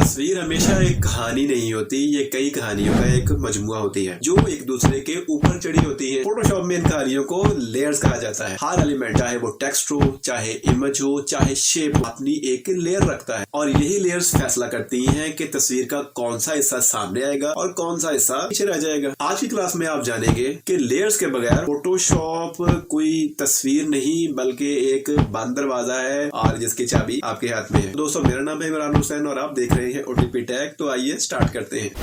तस्वीर हमेशा एक कहानी नहीं होती, ये कई कहानियों का एक मजमुआ होती है जो एक दूसरे के ऊपर चढ़ी होती है। फोटोशॉप में इन कहानियों को लेयर्स कहा जाता है। हर एलिमेंट, चाहे वो टेक्स्ट हो, चाहे इमेज हो, चाहे शेप, अपनी एक लेयर रखता है और यही लेयर्स फैसला करती हैं कि तस्वीर का कौन सा हिस्सा सामने आएगा और कौन सा हिस्सा पीछे रह जाएगा। आज की क्लास में आप जानेंगे कि लेयर्स के बगैर फोटोशॉप कोई तस्वीर नहीं बल्कि एक बंद दरवाजा है और जिसकी चाबी आपके हाथ में है। दोस्तों, मेरा नाम है इमरान हुसैन और आप देख रहे हैं ओटीपी टैग। तो आइए स्टार्ट करते हैं।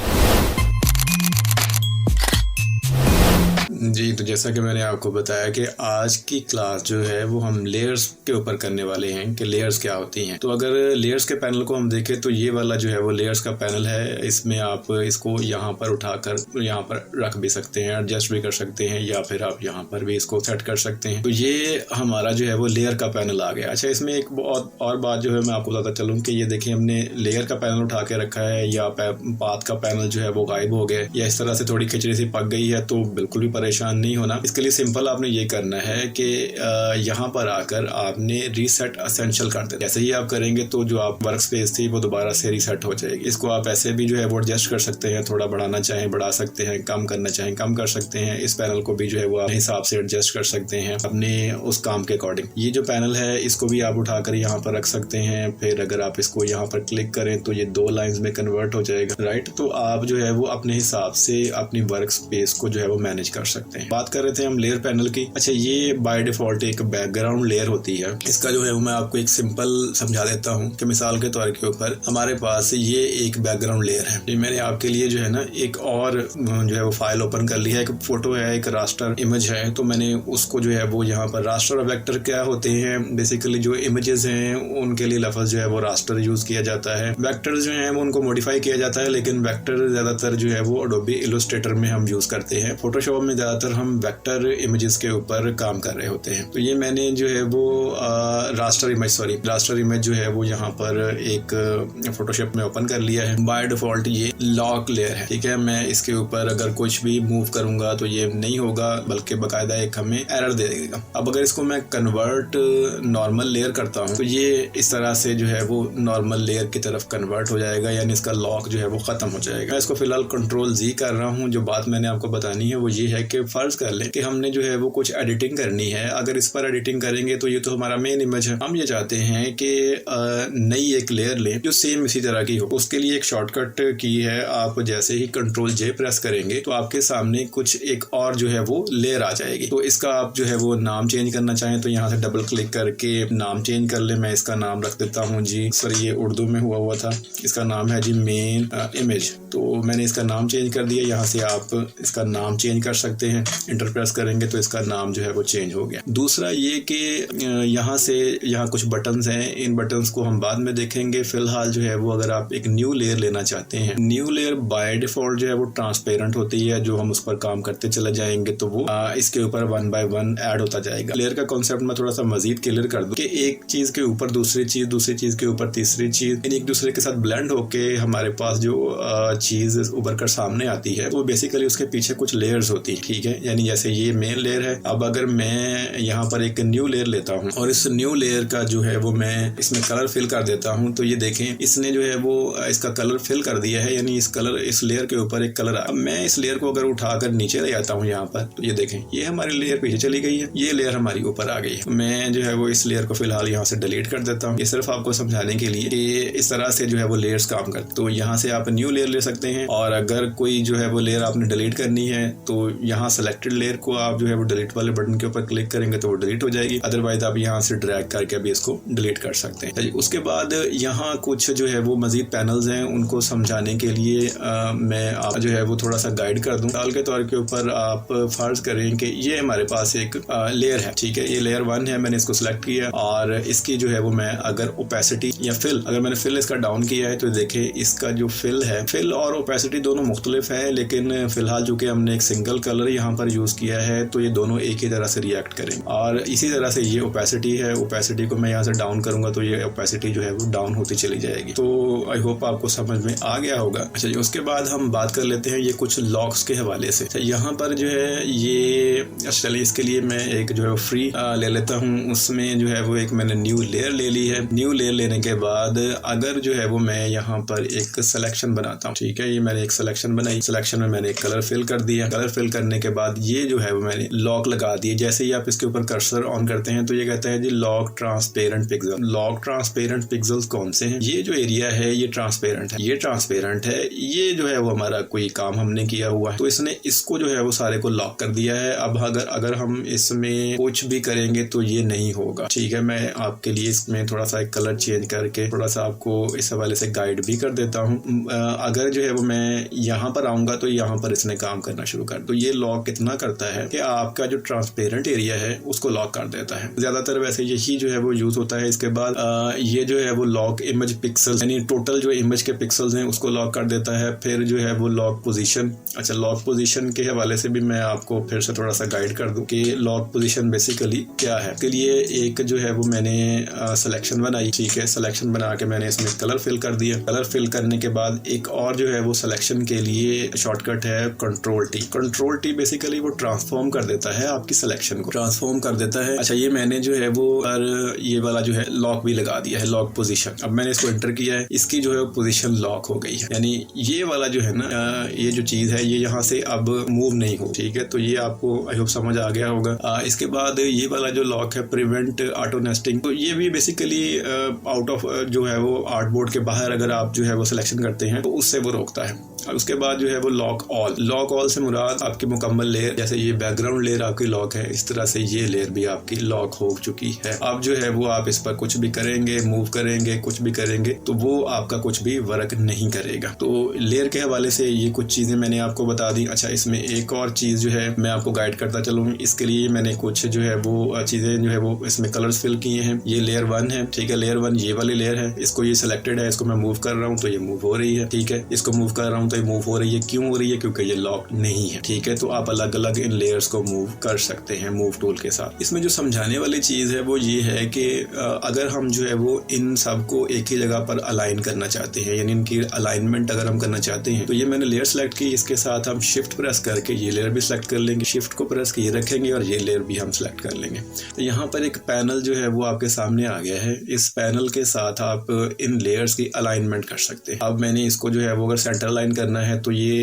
जी, तो जैसा कि मैंने आपको बताया कि आज की क्लास जो है वो हम लेयर्स के ऊपर करने वाले हैं कि लेयर्स क्या होती हैं। तो अगर लेयर्स के पैनल को हम देखें तो ये वाला जो है वो लेयर्स का पैनल है। इसमें आप इसको यहाँ पर उठाकर यहाँ पर रख भी सकते हैं, एडजस्ट भी कर सकते हैं या फिर आप यहाँ पर भी इसको सेट कर सकते हैं। तो ये हमारा जो है वो लेयर का पैनल आ गया। अच्छा, इसमें एक बहुत और बात जो है मैं आपको बताता चलूँ कि ये देखिए, हमने लेयर का पैनल उठा के रखा है या पाथ का पैनल जो है वो गायब हो गया या इस तरह से थोड़ी खिचड़ी सी पक गई है, तो बिल्कुल भी परेशान नहीं होना। इसके लिए सिंपल आपने ये करना है कि यहाँ पर आकर आपने रीसेट एसेंशियल कर देना। जैसे ही आप करेंगे तो जो आप वर्क स्पेस थी वो दोबारा से रीसेट हो जाएगी। इसको आप ऐसे भी जो है वो एडजस्ट कर सकते हैं, थोड़ा बढ़ाना चाहें बढ़ा सकते हैं, कम करना चाहें कम कर सकते हैं। इस पैनल को भी जो है वो अपने हिसाब से एडजस्ट कर सकते हैं अपने उस काम के अकॉर्डिंग। ये जो पैनल है इसको भी आप उठाकर यहाँ पर रख सकते हैं। फिर अगर आप इसको यहाँ पर क्लिक करें तो ये 2 लाइंस में कन्वर्ट हो जाएगा, राइट। तो आप जो है वो अपने हिसाब से अपनी वर्क स्पेस को जो है वो मैनेज कर सकते हैं। बात कर रहे थे हम लेयर पैनल की। अच्छा, ये बाय डिफॉल्ट एक बैकग्राउंड लेयर होती है। इसका जो है मैं आपको एक सिंपल समझा देता हूँ कि मिसाल के तौर के ऊपर हमारे पास ये एक बैकग्राउंड लेयर है। ये मैंने आपके लिए जो है ना एक और जो है वो फाइल ओपन कर ली है। एक फोटो है, एक रास्टर इमेज है। तो मैंने उसको जो है वो यहाँ पर रास्टर और वेक्टर क्या होते हैं, बेसिकली जो इमेजेस हैं उनके लिए लफ्ज जो है वो रास्टर यूज किया जाता है। वेक्टर जो है वो उनको मॉडिफाई किया जाता है, लेकिन वेक्टर ज्यादातर जो है वो एडोबी इलस्ट्रेटर में हम यूज करते हैं। फोटोशॉप में ज्यादातर हम वेक्टर इमेजेस के ऊपर काम कर रहे होते हैं। तो ये मैंने जो है वो रास्टर इमेज जो है वो यहाँ पर एक फोटोशॉप में ओपन कर लिया है। बाय डिफॉल्ट ये लॉक लेयर है, ठीक है। मैं इसके ऊपर अगर कुछ भी मूव करूंगा तो ये नहीं होगा, बल्कि बाकायदा एक हमें एरर दे देगा। अब अगर इसको मैं कन्वर्ट नॉर्मल लेयर करता हूँ तो ये इस तरह से जो है वो नॉर्मल लेयर की तरफ कन्वर्ट हो जाएगा, यानी इसका लॉक जो है वो खत्म हो जाएगा। मैं इसको फिलहाल Ctrl+Z कर रहा हूँ। जो बात मैंने आपको बतानी है वो ये है कि फर्ज कर लें कि हमने जो है वो कुछ एडिटिंग करनी है। अगर इस पर एडिटिंग करेंगे तो ये तो हमारा मेन इमेज है। हम ये चाहते हैं कि नई एक लेयर लें जो सेम इसी तरह की हो। उसके लिए एक शॉर्टकट की है। आप जैसे ही Ctrl+J प्रेस करेंगे तो आपके सामने कुछ एक और जो है वो लेयर आ जाएगी। तो इसका आप जो है वो नाम चेंज करना चाहें तो यहाँ से डबल क्लिक करके नाम चेंज कर ले। मैं इसका नाम रख देता हूँ जी, सर ये उर्दू में हुआ था, इसका नाम है जी मेन इमेज। तो मैंने इसका नाम चेंज कर दिया। यहाँ से आप इसका नाम चेंज कर सकते हैं। इंटर प्रेस करेंगे तो इसका नाम जो है वो चेंज हो गया। दूसरा ये कि यहाँ कुछ बटन्स हैं, इन बटन्स को हम बाद में देखेंगे। फिलहाल जो है वो अगर आप एक न्यू लेयर लेना चाहते हैं, न्यू लेयर बाय डिफॉल्ट जो है वो ट्रांसपेरेंट होती है। जो हम उस पर काम करते चले जाएंगे तो वो इसके ऊपर 1 by 1 ऐड होता जाएगा। लेयर का कॉन्सेप्ट मैं थोड़ा सा मजीद क्लियर कर दूं कि एक चीज के ऊपर दूसरी चीज, दूसरी चीज के ऊपर तीसरी चीज, एक दूसरे के साथ ब्लेंड होके हमारे पास जो चीज उभर कर सामने आती है वो बेसिकली उसके पीछे कुछ लेयर्स होती है, ठीक है। यानी जैसे ये मेन लेयर है। अब अगर मैं यहाँ पर एक न्यू लेयर लेता हूँ और इस न्यू लेयर का जो है वो मैं इसमें कलर फिल कर देता हूँ, तो ये देखें इसने जो है वो इसका कलर फिल कर दिया है, यानी इस लेयर के ऊपर एक कलर। अब मैं इस लेयर को अगर उठाकर नीचे ले आता हूँ यहाँ पर, तो ये देखें ये हमारी लेयर पीछे चली गई है, ये लेयर हमारी ऊपर आ गई है। मैं जो है वो इस लेयर को फिलहाल यहाँ से डिलीट कर देता हूँ। ये सिर्फ आपको समझाने के लिए कि इस तरह से जो है वो लेयर्स काम करते। तो यहाँ से आप न्यू लेयर ले सकते हैं और अगर कोई जो है वो लेयर आपने डिलीट करनी है तो यहाँ सेलेक्टेड लेयर को आप जो है वो डिलीट वाले बटन के ऊपर क्लिक करेंगे तो वो डिलीट हो जाएगी। अदरवाइज आप यहाँ से ड्रैग करके भी इसको डिलीट कर सकते हैं। उसके बाद यहाँ कुछ जो है वो मजीद पैनल्स हैं, उनको समझाने के लिए मैं आप जो है वो थोड़ा सा गाइड कर दूं। मिसाल के तौर के ऊपर आप फर्ज करें कि ये हमारे पास एक लेयर है, ठीक है। ये लेयर 1 है, मैंने इसको सिलेक्ट किया और इसकी जो है वो मैं अगर ओपेसिटी या फिल, अगर मैंने फिल इसका डाउन किया है तो देखे इसका जो फिल है, फिल और ओपेसिटी दोनों मुख्तलिफ है, लेकिन फिलहाल चूंकि हमने एक सिंगल कलर यहाँ पर यूज किया है तो ये दोनों एक ही तरह से रिएक्ट करेंगे। और इसी तरह से ये ओपेसिटी है, ओपेसिटी को मैं यहाँ से डाउन करूंगा तो ये ओपेसिटी जो है वो डाउन होती चली जाएगी। तो आई होप आपको समझ में आ गया होगा। अच्छा जी, उसके बाद हम बात कर लेते हैं ये कुछ लॉक्स के हवाले से। यहाँ पर जो है ये चलिए इसके लिए मैं एक जो है फ्री ले लेता हूँ। उसमें जो है वो एक मैंने न्यू लेयर ले ली है। न्यू लेयर लेने के बाद अगर जो है वो मैं यहाँ पर एक सिलेक्शन बनाता हूँ, ठीक है, ये मैंने एक सिलेक्शन बनाई। सिलेक्शन में मैंने एक कलर फिल कर दिया। कलर फिल करने के बाद ये जो है वो मैंने लॉक लगा दिए। जैसे ही आप इसके ऊपर कर्सर ऑन करते हैं तो ये कहता है जी lock transparent pixel. Lock transparent pixels कौन से हैं? ये जो एरिया है ये ट्रांसपेरेंट है, ये ट्रांसपेरेंट है, ये जो है वो हमारा कोई काम हमने किया हुआ है तो इसने इसको जो है वो सारे को लॉक कर दिया है। अब अगर हम इसमें कुछ भी करेंगे तो ये नहीं होगा, ठीक है। मैं आपके लिए इसमें थोड़ा सा एक कलर चेंज करके थोड़ा सा आपको इस हवाले से गाइड भी कर देता हूँ। अगर जो है वो मैं यहाँ पर आऊंगा तो यहाँ पर इसने काम करना शुरू कर, तो ये लॉक कितना करता है कि आपका जो ट्रांसपेरेंट एरिया है उसको लॉक कर देता है। ज्यादातर वैसे यही जो है वो यूज होता है। इसके बाद ये जो है वो लॉक इमेज पिक्सल, यानी टोटल जो इमेज के पिक्सल्स हैं उसको लॉक कर देता है। फिर जो है वो लॉक पोजीशन। अच्छा, लॉक पोजीशन के हवाले से भी मैं आपको फिर से थोड़ा सा गाइड कर दूं कि लॉक पोजीशन बेसिकली क्या है। इसके लिए एक जो है वो मैंने सिलेक्शन बनाई, ठीक है। सिलेक्शन बना के मैंने इसमें कलर फिल कर दिया। कलर फिल करने के बाद एक और जो है वो सिलेक्शन के लिए शॉर्टकट है control T. Control T basically वो ट्रांसफॉर्म कर देता है आपकी सिलेक्शन को, ट्रांसफॉर्म कर देता है। अच्छा, ये मैंने जो है वो ये वाला जो है लॉक भी लगा दिया है, लॉक पोजीशन। अब मैंने इसको एंटर किया है, इसकी जो है पोजीशन लॉक हो गई है, यानी ये वाला जो है ना ये जो चीज है ये यहाँ से अब मूव नहीं हो, ठीक है। तो ये आपको आई होप समझ आ गया होगा। इसके बाद ये वाला जो लॉक है प्रिवेंट ऑटो नेस्टिंग, तो ये भी बेसिकली आउट ऑफ जो है वो आर्टबोर्ड के बाहर अगर आप जो है वो सिलेक्शन करते हैं तो उससे वो रोकता है। और उसके बाद जो है वो लॉक ऑल। लॉक ऑल से मुराद आपकी मुकम्मल लेयर, जैसे ये बैकग्राउंड लेयर आपकी लॉक है, इस तरह से ये लेयर भी आपकी लॉक हो चुकी है। अब जो है वो आप इस पर कुछ भी करेंगे, मूव करेंगे, कुछ भी करेंगे तो वो आपका कुछ भी वर्क नहीं करेगा। तो लेयर के हवाले से ये कुछ चीजें मैंने आपको बता दी। अच्छा, इसमें एक और चीज जो है मैं आपको गाइड करता चलूँ। इसके लिए मैंने कुछ जो है वो चीजें जो है वो इसमें कलर्स फिल किए हैं। ये लेयर 1 है, ठीक है। लेयर 1 ये वाली लेयर है, इसको ये सिलेक्टेड है, इसको मैं मूव कर रहा हूँ तो ये मूव हो रही है, ठीक है। इसको मूव कर रहा हूँ तो ये मूव हो रही है। क्यों हो रही है? क्योंकि ये लॉक नहीं है, ठीक है। तो आप अलग अलग इन लेयर्स को मूव कर सकते हैं मूव टूल के साथ। इसमें जो समझाने वाली चीज है वो ये है कि अगर हम जो है वो इन सबको एक ही जगह पर अलाइन करना चाहते हैं, यानी इनकी अलाइनमेंट अगर हम करना चाहते हैं तो ये मैंने लेयर सेलेक्ट की, इसके साथ हम शिफ्ट प्रेस करके ये लेयर भी सिलेक्ट कर लेंगे, शिफ्ट को प्रेस किए रखेंगे और ये लेयर भी हम सिलेक्ट कर लेंगे। तो यहाँ पर एक पैनल जो है वो आपके सामने आ गया है। इस पैनल के साथ आप इन लेयर्स की अलाइनमेंट कर सकते हैं। अब मैंने इसको जो है वो अगर सेंटर अलाइन करना है तो ये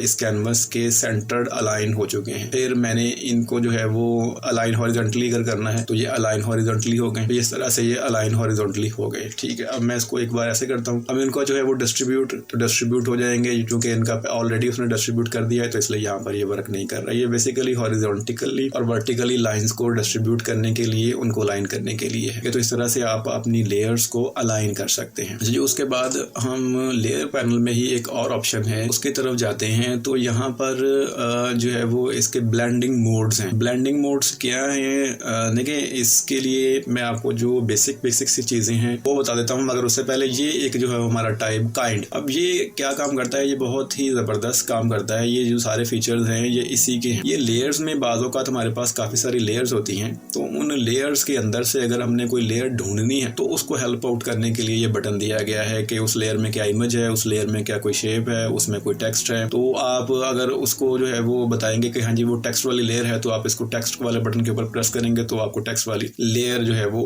इस कैनवस के सेंटर्ड अलाइन हो चुके हैं। फिर मैंने इनको जो है वो अलाइन हॉरिजॉन्टली अगर करना है तो ये अलाइन हॉरिजॉन्टली हो गए। तो इस तरह से ये अलाइन हॉरिजॉन्टली हो गए, ठीक है। अब मैं इसको एक बार ऐसे करता हूँ। अब इनको जो है वो डिस्ट्रीब्यूट हो जाएंगे, क्योंकि इनका ऑलरेडी उसने डिस्ट्रीब्यूट कर दिया है तो इसलिए यहाँ पर ये वर्क नहीं कर रहा है। ये बेसिकली हॉरिजॉन्टली और वर्टिकली लाइंस को डिस्ट्रीब्यूट करने के लिए, उनको अलाइन करने के लिए है। तो इस तरह से आप अपनी लेयर्स को अलाइन कर सकते हैं जी। उसके बाद हम लेयर पैनल में ही एक और ऑप्शन है उसकी तरफ जाते हैं। तो यहाँ पर जो है वो इसके ब्लेंडिंग मोड्स हैं। ब्लेंडिंग मोड्स क्या है? देखिए, इसके लिए मैं आपको जो बेसिक सी चीजें हैं वो बता देता हूँ, मगर उससे पहले ये एक जो है हमारा टाइप काइंड। अब ये क्या काम करता है? ये बहुत ही जबरदस्त काम करता है। ये जो सारे फीचर्स हैं ये इसी के हैं। ये लेयर्स में बाज़ औक़ात हमारे पास काफी सारी लेयर्स होती हैं, तो उन लेयर्स के अंदर से अगर हमने कोई लेयर ढूंढनी है तो उसको हेल्प आउट करने के लिए ये बटन दिया गया है कि उस लेयर में क्या इमेज है, उस लेयर में क्या कोई शेप है, उसमें कोई टेक्स्ट है। तो आप अगर उसको जो है वो बताएंगे कि हाँ जी वो टेक्स्ट वाली लेयर है, तो आप इसको टेक्स्ट वाले बटन के ऊपर प्रेस करेंगे तो आपको टेक्स्ट वाली लेयर जो है वो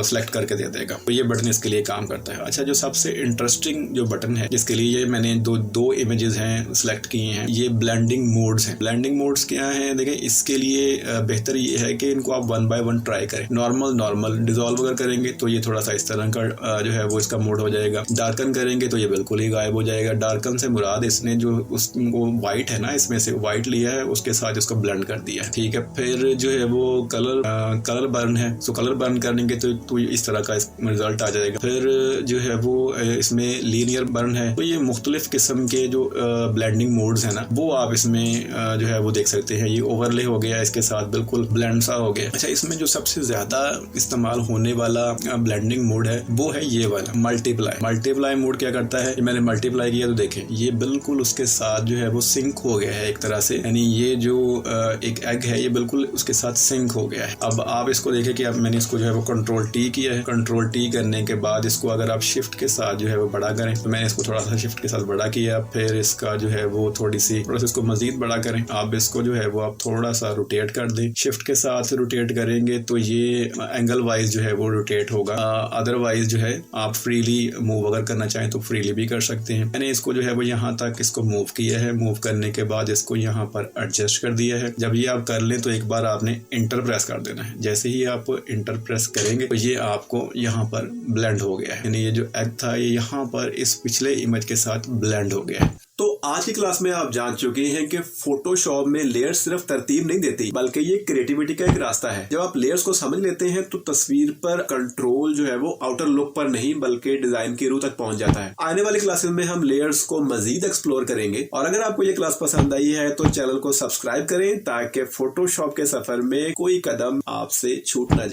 सिलेक्ट करके दे देगा। तो ये बटन इसके लिए काम करता है। अच्छा, जो सबसे इंटरेस्टिंग जो बटन है जिसके लिए ये मैंने दो इमेजेस हैं सिलेक्ट किए हैं, ये ब्लेंडिंग मोड्स हैं। ब्लेंडिंग मोड्स क्या हैं? देखिए, इसके लिए बेहतर ये है कि इनको आप 1 बाय 1 ट्राई करें। नॉर्मल डिसॉल्व अगर करेंगे तो ये थोड़ा सा इस तरह का जो है वो इसका मोड हो जाएगा। डार्कन करेंगे तो ये बिल्कुल ही गायब हो जाएगा। डार्कन से मुराद इसने जो उसको व्हाइट है ना, इसमें से व्हाइट लिया है, उसके साथ उसको ब्लेंड कर दिया है, ठीक है। फिर जो है वो कलर बर्न है, तो कलर बर्न करेंगे तो इस तरह का रिजल्ट आ जाएगा। फिर जो है वो इसमें लीनियर बर्न है। तो ये मुख्तलिफ किस्म के जो ब्लेंडिंग मोड्स है ना वो आप इसमें जो है वो देख सकते हैं। ये ओवरले हो गया, इसके साथ बिल्कुल ब्लेंड सा हो गया। अच्छा, इसमें जो सबसे ज्यादा इस्तेमाल होने वाला ब्लेंडिंग मोड है वो है ये वाला मल्टीप्लाई। मल्टीप्लाई मोड क्या करता है? मैंने मल्टीप्लाई किया तो देखें ये बिल्कुल उसके साथ जो है वो सिंक हो गया है एक तरह से, यानी ये जो एक एग है ये बिल्कुल उसके साथ सिंक हो गया है। अब आप इसको देखें कि अब मैंने इसको जो है वो कंट्रोल टी किया है। कंट्रोल टी करने के बाद इसको अगर आप शिफ्ट के साथ जो है वो बड़ा करें, तो मैंने इसको थोड़ा सा शिफ्ट के साथ बड़ा किया, फिर इसका जो है वो थोड़ा सा इसको मजीद बड़ा करें। आप इसको जो है वो आप थोड़ा सा रोटेट कर दें, शिफ्ट के साथ रोटेट करेंगे तो ये एंगल वाइज जो है वो रोटेट होगा। अदरवाइज जो है आप फ्रीली मूव अगर करना चाहें तो फ्रीली भी कर सकते हैं। मैंने इसको जो है वो यहाँ तक इसको मूव किया है। मूव करने के बाद इसको यहाँ पर एडजस्ट कर दिया है। जब ये आप कर लें तो एक बार आपने इंटर प्रेस कर देना है। जैसे ही आप इंटर प्रेस करेंगे तो ये आपको यहाँ पर ब्लेंड हो गया है, यानी ये जो एग था ये यहाँ पर इस पिछले इमेज के साथ ब्लेंड हो गया है। तो आज की क्लास में आप जान चुके हैं कि फोटोशॉप में लेयर्स सिर्फ तरतीब नहीं देती बल्कि ये क्रिएटिविटी का एक रास्ता है। जब आप लेयर्स को समझ लेते हैं तो तस्वीर पर कंट्रोल जो है वो आउटर लुक पर नहीं बल्कि डिजाइन की रूह तक पहुंच जाता है। आने वाली क्लासेस में हम लेयर्स को मजीद एक्सप्लोर करेंगे और अगर आपको ये क्लास पसंद आई है तो चैनल को सब्सक्राइब करें ताकि फोटोशॉप के सफर में कोई कदम आपसे छूट न जाए।